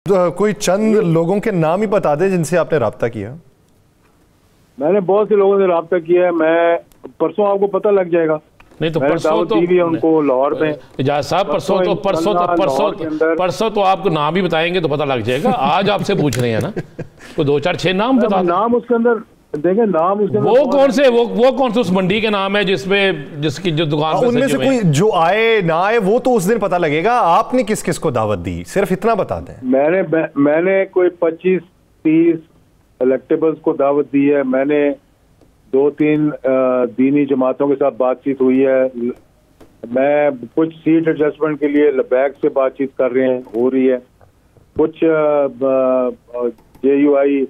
तो कोई चंद लोगों के नाम ही बता दें जिनसे आपने राब्ता किया। मैंने बहुत से लोगों से राब्ता किया है। मैं परसों आपको पता लग जाएगा। नहीं तो परसों तो उनको लाहौर में इजाज़ साहब परसों तो आपको नाम ही बताएंगे तो पता लग जाएगा। आज आपसे पूछ रहे हैं ना, तो 2-4-6 नाम बता। नाम उसके अंदर देखें, नाम उसके वो कौन से वो कौन से उस मंडी के नाम है जिसमें जिसकी जो दुकान उनमें से कोई जो आए ना आए वो तो उस दिन पता लगेगा। आपने किस किस को दावत दी, सिर्फ इतना बता दें। मैंने कोई 25-30 इलेक्टेबल्स को दावत दी है। मैंने 2-3 दीनी जमातों के साथ बातचीत हुई है। मैं कुछ सीट एडजस्टमेंट के लिए लबैक से बातचीत कर रहे हैं, हो रही है। कुछ JUI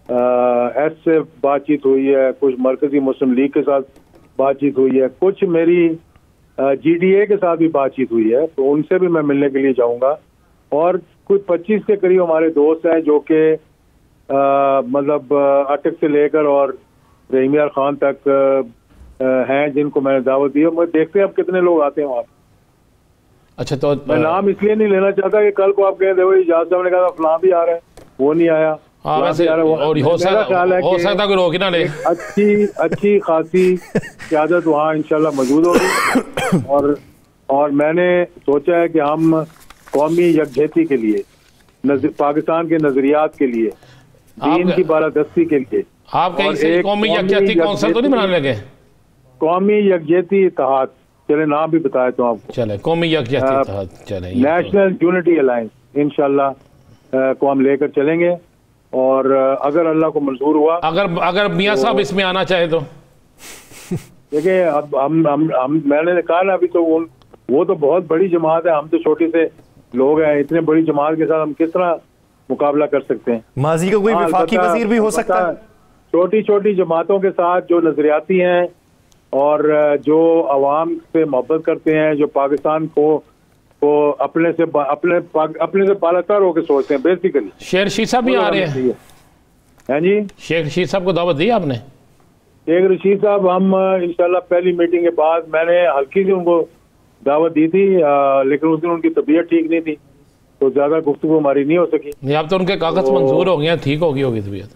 एस से बातचीत हुई है। कुछ मरकजी मुस्लिम लीग के साथ बातचीत हुई है। कुछ मेरी GDA के साथ भी बातचीत हुई है, तो उनसे भी मैं मिलने के लिए जाऊंगा। और कुछ 25 के करीब हमारे दोस्त हैं जो कि मतलब अटक से लेकर और रहीम यार खान तक हैं, जिनको मैंने दावत दी है। मैं देखते हैं अब कितने लोग आते हैं वहाँ। अच्छा, तो मैं नाम इसलिए नहीं लेना चाहता कि कल को आप कहें देखो इजाज़ साहब ने कहा फलां भी आ रहा है, वो नहीं आया। हाँ, वैसे और हो सकता कोई रोक ना ले। अच्छी खासी क़यादत वहाँ इंशाल्लाह मौजूद होगी। और मैंने सोचा है कि हम कौमी यकजहती के लिए, पाकिस्तान के नजरियात के लिए, दीन की बालादस्ती के लिए आप कहीं कौमी यकजहती कौंसिल तो नहीं बनाने लगे? कौमी यकजहती इत्तेहाद, चले नाम भी बताया तो आपको। चले कौमी यकजहती इत्तेहाद, चले नेशनल यूनिटी अलायंस इंशाल्लाह को हम लेकर चलेंगे। और अगर अल्लाह को मंजूर हुआ, अगर मियाँ साहब इसमें आना चाहे तो देखिए, अब हम मैंने कहा ना अभी, तो वो तो बहुत बड़ी जमात है, हम तो छोटे से लोग हैं। इतने बड़ी जमात के साथ हम किस तरह मुकाबला कर सकते हैं? माजी का कोई वफाकी वजीर भी हो सकता है। छोटी छोटी जमातों के साथ जो नजरियाती हैं और जो अवाम से मोहब्बत करते हैं, जो पाकिस्तान को अपने से बालातर होकर सोचते हैं बेसिकली। शेख रशीद साहब भी आ रहे हैं? हैं जी, शेख रशीद साहब को दावत दी आपने? शेख रशीद साहब हम इंशाल्लाह पहली मीटिंग के बाद, मैंने हल्की सी उनको दावत दी थी, लेकिन उस दिन उनकी तबीयत ठीक नहीं थी, तो ज्यादा गुफ्तगू हमारी नहीं हो सकी। नहीं, अब तो उनके कागज मंजूर हो गए, ठीक होगी तबीयत।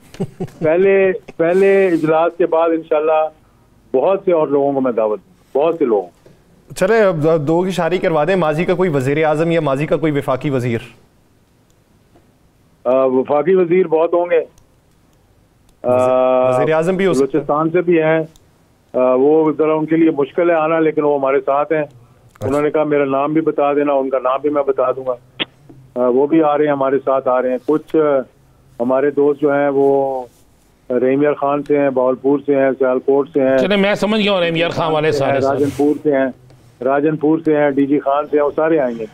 पहले इजलास के बाद इंशाल्लाह बहुत से और लोगों को मैं दावत दूँ, बहुत से लोगों। चले अब दो की शादी करवा दें। माजी का कोई वजीर आजम या माजी का कोई वफाकी वजीर? वफाकी वजीर बहुत होंगे, वजीर आजम भी हो सकते हैं, बलूचिस्तान से भी हैं। वो जरा उनके लिए मुश्किल है आना, लेकिन वो हमारे साथ हैं। उन्होंने कहा मेरा नाम भी बता देना, उनका नाम भी मैं बता दूंगा। वो भी आ रहे हैं, हमारे साथ आ रहे हैं। कुछ हमारे दोस्त जो हैं वो रहीम यार खान से हैं, बावलपुर से हैं, सियालकोट से हैं। चले मैं समझ गया, रहीम यार खान वाले सारे, राजनपुर से हैं, DG खान से हैं, वो सारे आएंगे।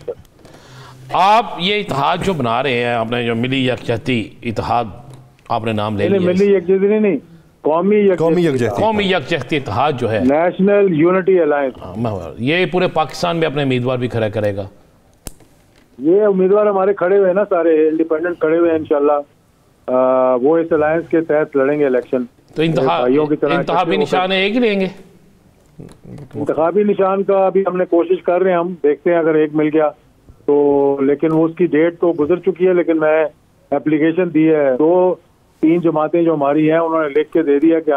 आप ये इत्तेहाद जो बना रहे हैं, आपने जो मिली यकजहती इत्तेहाद आपने नाम ले लिया। मिली यकजहती नहीं, कौमी यकजहती इत्तेहाद जो है, नेशनल यूनिटी अलायंस, ये पूरे पाकिस्तान में अपने उम्मीदवार भी खड़ा करेगा। ये उम्मीदवार हमारे खड़े हुए हैं ना, सारे इंडिपेंडेंट खड़े हुए हैं। इंशाल्लाह वो इस अलायंस के तहत लड़ेंगे इलेक्शन। तो इंतखाबी निशान एक ही लेंगे? इंतखाबी निशान का अभी हमने कोशिश कर रहे हैं, हम देखते हैं अगर एक मिल गया तो। लेकिन उसकी डेट तो गुजर चुकी है, लेकिन मैं एप्लीकेशन दी है। 2-3 जमातें जो हमारी हैं उन्होंने लिख के दे दिया कि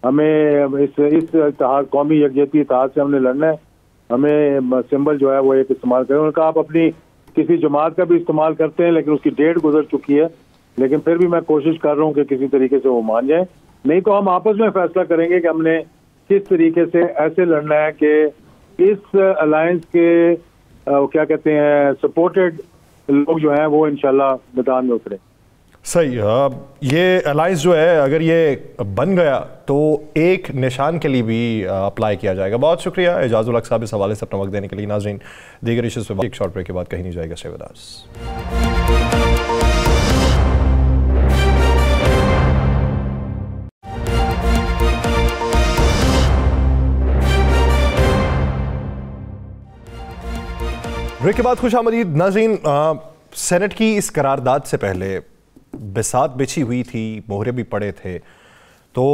हमें इस इत्तेहाद, कौमी यकजहती इत्तेहाद से हमने लड़ना है, हमें सिंबल जो है वो एक इस्तेमाल करें। उन्होंने कहा आप अपनी किसी जमात का भी इस्तेमाल करते हैं, लेकिन उसकी डेट गुजर चुकी है। लेकिन फिर भी मैं कोशिश कर रहा हूँ कि किसी तरीके से वो मान जाए, नहीं तो हम आपस में फैसला करेंगे कि हमने किस तरीके से ऐसे लड़ना है कि इस अलायंस के क्या कहते हैं सपोर्टेड लोग जो हैं वो इंशाल्लाह मैदान में उतरे। सही। ये अलायंस जो है अगर ये बन गया तो एक निशान के लिए भी अप्लाई किया जाएगा। बहुत शुक्रिया एजाजुल हक साहब इस हवाले से अपना वक्त देने के लिए। नाज़रीन, दीगर इश्यूज़ पे एक शॉर्ट ब्रेक के बाद कहीं नहीं जाएगा। Stay with us. ब्रेक के बाद खुशामदीद। नाज़रीन, सेनेट की इस करारदाद से पहले बिसात बिछी हुई थी, मोहरे भी पड़े थे, तो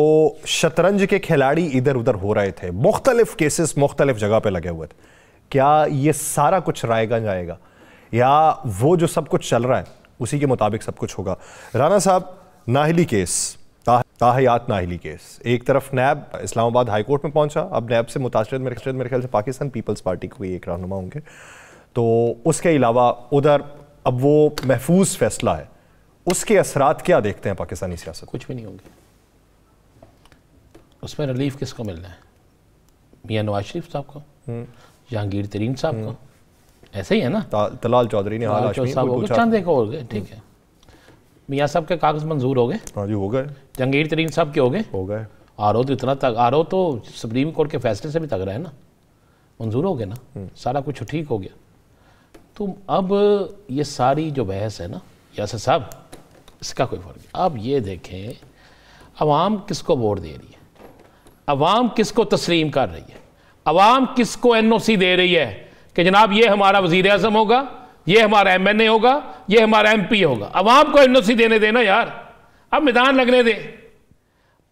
शतरंज के खिलाड़ी इधर उधर हो रहे थे, मुख्तलिफ केसेस मुख्तलिफ जगह पे लगे हुए थे। क्या ये सारा कुछ रायगंज आएगा या वो जो सब कुछ चल रहा है उसी के मुताबिक सब कुछ होगा। राना साहब, नाहिली केस, ताहयात नाहिली केस, एक तरफ नैब इस्लामाबाद हाई कोर्ट में पहुंचा, अब नैब से मुतासर मेरे ख्याल से पाकिस्तान पीपल्स पार्टी कोई एक रहनुमा होंगे, तो उसके अलावा उधर अब वो महफूज फैसला है, उसके असरात क्या देखते हैं पाकिस्तानी सियासत? कुछ भी नहीं होंगे। उसमें रिलीफ किसको मिलना है? मियां नवाज शरीफ साहब को, जहांगीर तरीन साहब को, ऐसे ही है ना। तलाल चौधरी ने हाल साहब हो गए, चंद एक हो गए, ठीक है। मियां साहब के कागज मंजूर हो गए? हाँ जी, हो गए। जहांगीर तरीन साहब के हो गए। आरओ तो इतना तक, आरओ तो सुप्रीम कोर्ट के फैसले से भी तगड़ा है ना, मंजूर हो गया ना, सारा कुछ ठीक हो गया। तो अब ये सारी जो बहस है ना यासर साहब, इसका कोई फर्क नहीं। अब ये देखें अवाम किसको वोट दे रही है, अवाम किसको तस्लीम कर रही है, अवाम किसको एनओसी दे रही है कि जनाब ये हमारा वजीर आज़म होगा, ये हमारा एमएनए होगा, ये हमारा एमपी होगा। अवाम को एनओसी देने देना यार, अब मैदान लगने दे।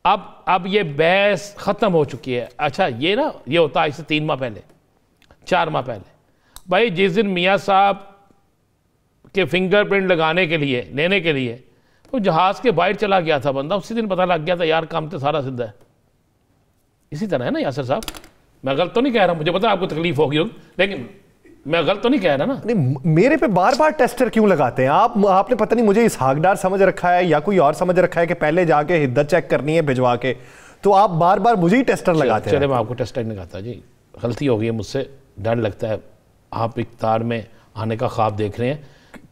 अब ये बहस ख़त्म हो चुकी है। अच्छा ये ना, ये होता है इससे 3 माह पहले, 4 माह पहले, भाई जिस दिन मियाँ साहब के फिंगरप्रिंट लगाने के लिए, लेने के लिए तो जहाज़ के बाहर चला गया था बंदा, उसी दिन पता लग गया था यार काम तो सारा सिद्धा है। इसी तरह है ना यासर साहब, मैं गलत तो नहीं कह रहा, मुझे पता आपको तकलीफ होगी, लेकिन मैं गलत तो नहीं कह रहा ना। नहीं, मेरे पे बार बार टेस्टर क्यों लगाते हैं आपने पता नहीं मुझे इसहाक डार समझ रखा है या कोई और समझ रखा है कि पहले जाके हिद्दत चेक करनी है भिजवा के, तो आप बार बार मुझे ही टेस्टर लगाते हैं। चले मैं आपको टेस्टर नहीं लगाता जी, गलती हो गई है मुझसे, डर लगता है। आप इक़्तिदार में आने का ख्वाब देख रहे हैं।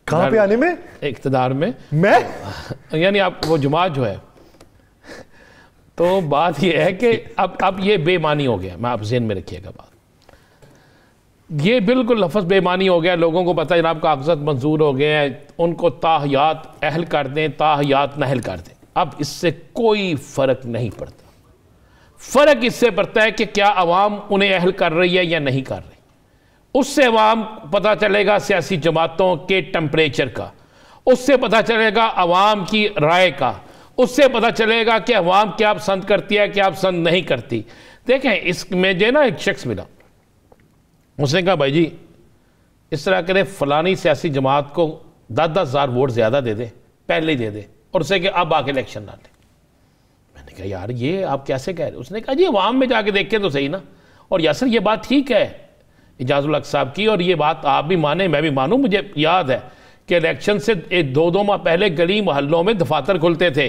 कहाँ पे आने में? इक़्तिदार में मैं यानी आप वो जमात जो है, तो बात ये है कि अब ये बेमानी हो गया। मैं आप ज़हन में रखिएगा बात, ये बिल्कुल लफ्ज़ बेमानी हो गया। लोगों को पता है जनाब कागज़ात मंजूर हो गए हैं, उनको ताहयात अहल कर दें, ताहयात नहल कर दें। अब इससे कोई फ़र्क नहीं पड़ता। फ़र्क इससे पड़ता है कि क्या अवाम उन्हें अहल कर रही है या नहीं कर रही। उससे अवाम पता चलेगा सियासी जमातों के टेम्परेचर का, उससे पता चलेगा अवाम की राय का, उससे पता चलेगा कि अवाम क्या पसंद करती है, क्या पसंद नहीं करती। देखें, इसमें जो ना एक शख्स मिला, उसने कहा भाई जी इस तरह करें, फलानी सियासी जमात को 10-10 हज़ार वोट ज़्यादा दे दे, पहले ही दे दे, और उससे कि अब आके इलेक्शन ना ले। मैंने कहा यार ये आप कैसे कह रहे? उसने कहा जी अवाम में जाके देखें तो सही ना। और यासर ये बात ठीक है इजाज़ुल हक साहब की, और ये बात आप भी माने मैं भी मानूं। मुझे याद है कि इलेक्शन से 2-2 माह पहले गली मोहल्लों में दफातर खुलते थे,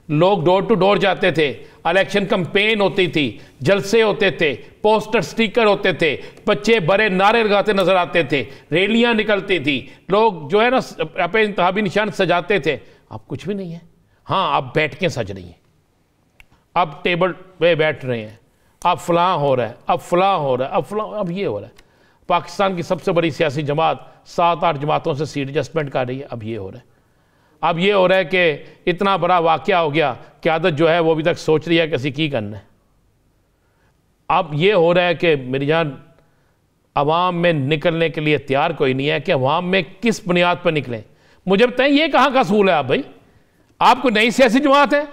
लोग डोर टू डोर जाते थे, इलेक्शन कैंपेन होती थी, जलसे होते थे, पोस्टर स्टिकर होते थे, बच्चे बड़े नारे लगाते नजर आते थे, रैलियां निकलती थी, लोग जो है ना अपने इंतखाबी निशान सजाते थे। अब कुछ भी नहीं है। हाँ, अब बैठ के सज रही हैं, अब टेबल पे बैठ रहे हैं, अब फलां हो रहा है, अब फलां हो रहा है, अब फलां, अब ये हो रहा है। पाकिस्तान की सबसे बड़ी सियासी जमात 7-8 जमातों से सीट एडजस्टमेंट कर रही है। अब ये हो रहा है। अब ये हो रहा है कि इतना बड़ा वाकया हो गया, क़यादत जो है वो अभी तक सोच रही है कि असी की करना है। अब ये हो रहा है कि मेरी जान अवाम में निकलने के लिए तैयार कोई नहीं है कि अवाम में किस बुनियाद पर निकलें। मुझे बताएं ये कहाँ का असूल है? आप भाई, आप कोई नई सियासी जमात है?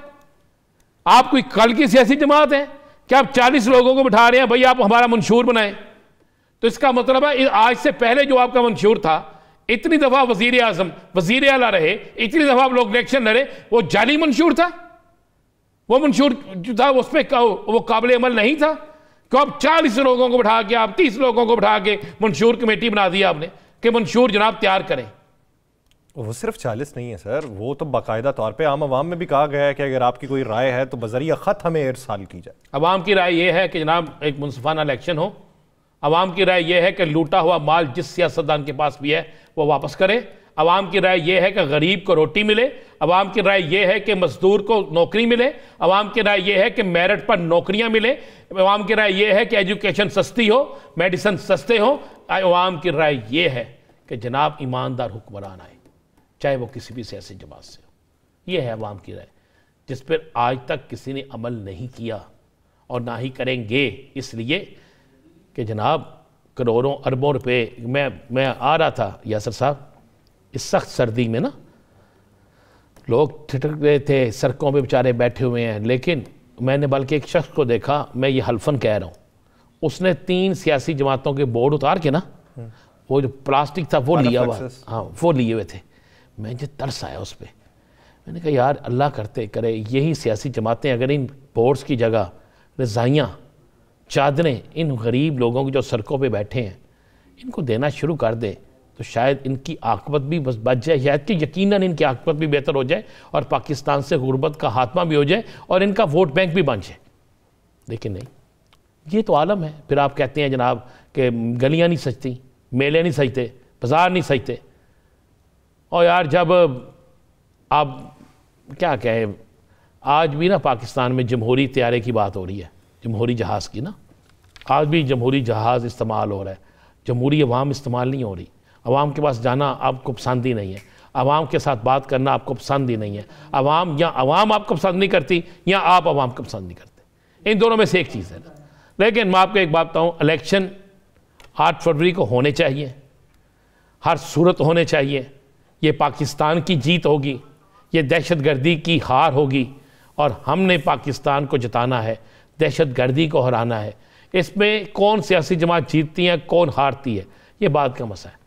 आप कोई कल की सियासी जमात है? क्या आप 40 लोगों को बिठा रहे हैं भाई आप हमारा मंशूर बनाएं? तो इसका मतलब है आज से पहले जो आपका मंशूर था, इतनी दफा वजीर आजम वजीर आला रहे, इतनी दफा आप लोग इलेक्शन लड़े, वो जाली मंशूर था। वो मंशूर जो था उस पर वो काबिल अमल नहीं था। क्यों आप 40 लोगों को बिठा के, आप 30 लोगों को बिठा के मंशूर कमेटी बना दी आपने कि मंशूर जनाब तैयार करें? वो सिर्फ 40 नहीं है सर, वो तो बाकायदा तौर पे आम आवाम में भी कहा गया है कि अगर आपकी कोई राय है तो बजरिया ख़त हमें इरसाल की जाए। अवाम की राय यह है कि जनाब एक मुनसिफाना इलेक्शन हो। अवाम की राय यह है कि लूटा हुआ माल जिस सियासतदान के पास भी है वो वापस करे। अवाम की राय यह है कि गरीब को रोटी मिले। अवाम की राय यह है कि मजदूर को नौकरी मिले। अवाम की राय यह है कि मेरिट पर नौकरियां मिले। अवाम की राय यह है कि एजुकेशन सस्ती हो, मेडिसिन सस्ते हो। अवाम की राय यह है कि जनाब ईमानदार हुक्मरान आए, चाहे वो किसी भी सियासी जमात से हो। यह है अवाम की राय, जिस पर आज तक किसी ने अमल नहीं किया और ना ही करेंगे। इसलिए कि जनाब करोड़ों अरबों रुपए, मैं आ रहा था यासर साहब, इस सख्त सर्दी में ना लोग ठिठक रहे थे, सड़कों पे बेचारे बैठे हुए हैं। लेकिन मैंने बल्कि एक शख्स को देखा, मैं ये हल्फन कह रहा हूँ, उसने 3 सियासी जमातों के बोर्ड उतार के ना, वो जो प्लास्टिक था वो लिया हुआ, हाँ वो लिए हुए थे, मुझे तरस आया उस पर। मैंने कहा यार अल्लाह करते करे यही सियासी जमातें अगर इन बोर्ड्स की जगह रज़ाइयाँ, चादरें इन गरीब लोगों की जो सड़कों पे बैठे हैं इनको देना शुरू कर दें तो शायद इनकी आकबत भी बस बच जाए, शायद कि यकीनन इनकी आकबत भी बेहतर हो जाए और पाकिस्तान से गुर्बत का खात्मा भी हो जाए और इनका वोट बैंक भी बन जाए। लेकिन नहीं, ये तो आलम है। फिर आप कहते हैं जनाब कि गलियाँ नहीं सजती, मेले नहीं सजते, बाजार नहीं सजते। और यार जब आप क्या कहें, आज भी ना पाकिस्तान में जमहूरी तैयारे की बात हो रही है, जमहूरी जहाज़ की ना, आज भी जमहूरी जहाज़ इस्तेमाल हो रहा है, जमहूरी अवाम इस्तेमाल नहीं हो रही। अवाम के पास जाना आपको पसंद ही नहीं है, अवाम के साथ बात करना आपको पसंद ही नहीं है। अवाम या अवाम आपको पसंद नहीं करती या आप अवाम को पसंद नहीं करते, इन दोनों में से एक चीज़ है ना। लेकिन मैं आपको एक बात बताऊँ, इलेक्शन 8 फरवरी को होने चाहिए, हर सूरत होने चाहिए। ये पाकिस्तान की जीत होगी, ये दहशतगर्दी की हार होगी और हमने पाकिस्तान को जिताना है, दहशतगर्दी को हराना है। इसमें कौन सियासी जमात जीतती है कौन हारती है ये बात का मसला है।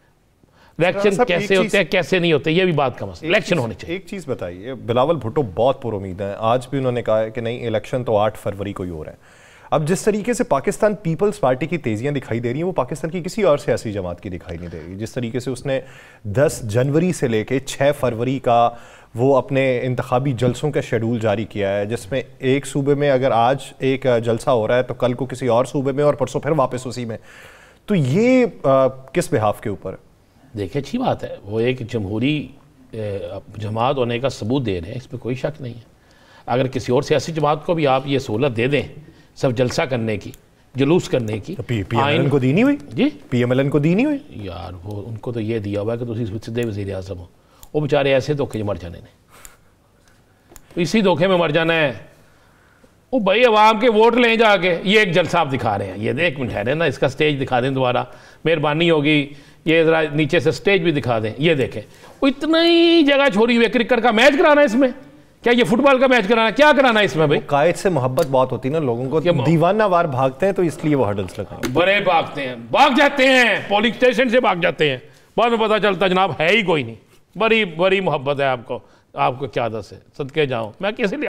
इलेक्शन कैसे होते हैं कैसे नहीं होते ये भी बात का मसला। इलेक्शन होने चाहिए। एक चीज़ बताइए, बिलावल भुट्टो बहुत पुरुमीद हैं, आज भी उन्होंने कहा है कि नहीं इलेक्शन तो 8 फरवरी को ही हो रहा है। अब जिस तरीके से पाकिस्तान पीपल्स पार्टी की तेजियां दिखाई दे रही हैं वो पाकिस्तान की किसी और सियासी जमात की दिखाई नहीं दे रही। जिस तरीके से उसने 10 जनवरी से लेके 6 फरवरी का वो अपने इंतखाबी जलसों का शेड्यूल जारी किया है, जिसमें एक सूबे में अगर आज एक जलसा हो रहा है तो कल को किसी और सूबे में और परसों फिर वापस उसी में। तो ये किस बिहाफ के ऊपर? देखिए अच्छी बात है, वो एक जमहूरी जमात होने का सबूत दे रहे हैं, इस पर कोई शक नहीं है। अगर किसी और सियासी जमात को भी आप ये सहूलत दे दें सब जलसा करने की, जुलूस करने की, तो PMLN को दी नहीं हुई जी, PMLN को दी नहीं हुई यार। वो उनको तो ये दिया हुआ है कि तुम सीधे वज़ीर आज़म हो, वो बेचारे ऐसे धोखे मर जाने ने, तो इसी धोखे में मर जाना है। वो भाई अवाम के वोट लें जाके, ये एक जलसा आप दिखा रहे हैं, ये एक मिनट ठहरे ना, इसका स्टेज दिखा दें दोबारा, मेहरबानी होगी, ये ज़रा नीचे से स्टेज भी दिखा दें। ये देखें वो इतना ही जगह छोड़ी हुई है, क्रिकेट का मैच कराना है इसमें, क्या ये फुटबॉल का मैच कराना, क्या कराना है इसमें भाई? कायद से मोहब्बत बहुत होती है ना लोगों को, दीवाना वार भागते हैं तो इसलिए वो हर्डल्स लगाए। बड़े भागते हैं, भाग जाते हैं, पुलिस स्टेशन से भाग जाते हैं, बाद में पता चलता जनाब है ही कोई नहीं। बड़ी बड़ी मोहब्बत है आपको, आपको क्या दस है, सदके जाऊं मैं कैसे